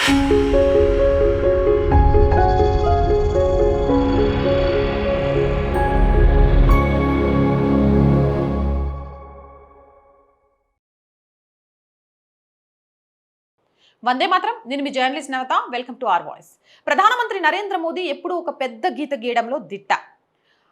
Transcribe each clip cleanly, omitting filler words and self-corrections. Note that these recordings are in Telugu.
వందే మాత్రం. నేను మీ journalist Navata. Welcome to R voice. ప్రధానమంత్రి నరేంద్ర మోదీ ఎప్పుడూ ఒక పెద్ద గీత గీయడంలో దిట్ట.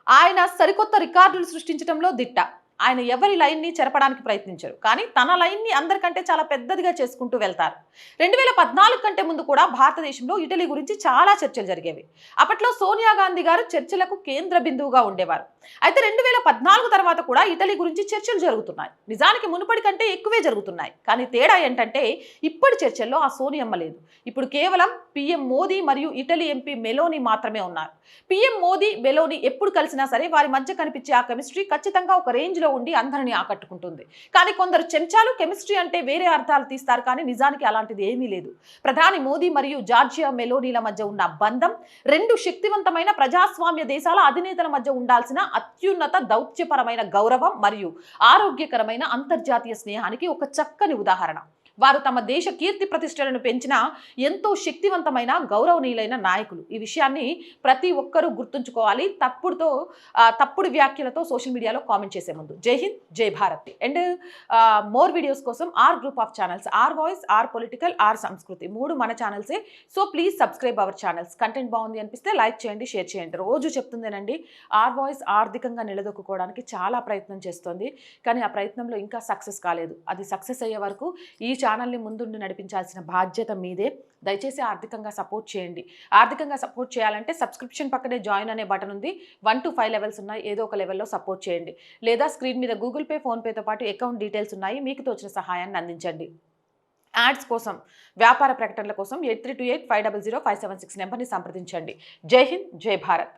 ఆయన సరికొత్త రికార్డులు సృష్టించడంలో దిట్ట. ఆయన ఎవరి లైన్ని చెరపడానికి ప్రయత్నించరు, కానీ తన లైన్ని అందరికంటే చాలా పెద్దదిగా చేసుకుంటూ వెళ్తారు. 2014 కంటే ముందు కూడా భారతదేశంలో ఇటలీ గురించి చాలా చర్చలు జరిగేవి. అప్పట్లో సోనియా గాంధీ గారు చర్చలకు కేంద్ర బిందువుగా ఉండేవారు. అయితే 2014 తర్వాత కూడా ఇటలీ గురించి చర్చలు జరుగుతున్నాయి. నిజానికి మునుపటి కంటే ఎక్కువే జరుగుతున్నాయి. కానీ తేడా ఏంటంటే ఇప్పటి చర్చల్లో ఆ సోనియమ్మ లేదు. ఇప్పుడు కేవలం పీఎం మోదీ మరియు ఇటలీ ఎంపీ మెలోనీ మాత్రమే ఉన్నారు. పీఎం మోదీ, మెలోనీ ఎప్పుడు కలిసినా సరే వారి మధ్య కనిపించే ఆ కెమిస్ట్రీ ఖచ్చితంగా ఒక రేంజ్ లో ఉండి అందరినీ ఆకట్టుకుంటుంది. కానీ కొందరు చెంచాలు కెమిస్ట్రీ అంటే వేరే అర్థాలు తీస్తారు, కానీ నిజానికి అలాంటిది ఏమీ లేదు. ప్రధాని మోదీ మరియు జార్జియా మెలోనీల మధ్య ఉన్న బంధం రెండు శక్తివంతమైన ప్రజాస్వామ్య దేశాల అధినేతల మధ్య ఉండాల్సిన అత్యున్నత దౌత్యపరమైన గౌరవం మరియు ఆరోగ్యకరమైన అంతర్జాతీయ స్నేహానికి ఒక చక్కని ఉదాహరణ. వారు తమ దేశ కీర్తి ప్రతిష్టలను పెంచిన ఎంతో శక్తివంతమైన గౌరవనీయులైన నాయకులు. ఈ విషయాన్ని ప్రతి ఒక్కరూ గుర్తుంచుకోవాలి. తప్పుడు వ్యాఖ్యలతో సోషల్ మీడియాలో కామెంట్ చేసే ముందు Jai Hind, Jai Bharat. And more videos కోసం R group of channels, R voice, R political, R Samskriti, 3 మన ఛానల్సే. So please subscribe our channels. Content బాగుంది అనిపిస్తే లైక్ చేయండి, షేర్ చేయండి. రోజు చెప్తుందేనండి, ఆర్ వాయిస్ ఆర్థికంగా నిలదొక్కుకోవడానికి చాలా ప్రయత్నం చేస్తోంది, కానీ ఆ ప్రయత్నంలో ఇంకా సక్సెస్ కాలేదు. అది సక్సెస్ అయ్యే వరకు ఈ ఛానల్ని ముందుండి నడిపించాల్సిన బాధ్యత మీదే. దయచేసి ఆర్థికంగా సపోర్ట్ చేయండి. ఆర్థికంగా సపోర్ట్ చేయాలంటే సబ్స్క్రిప్షన్ పక్కనే జాయిన్ అనే బటన్ ఉంది. 1 to 5 లెవెల్స్ ఉన్నాయి. ఏదో ఒక లెవెల్లో సపోర్ట్ చేయండి. లేదా స్క్రీన్ మీద గూగుల్ పే, ఫోన్పేతో పాటు అకౌంట్ డీటెయిల్స్ ఉన్నాయి. మీకు తోచిన సహాయాన్ని అందించండి. యాడ్స్ కోసం, వ్యాపార ప్రకటనల కోసం 8328500576 నెంబర్ని సంప్రదించండి. జై హింద్, జై భారత్.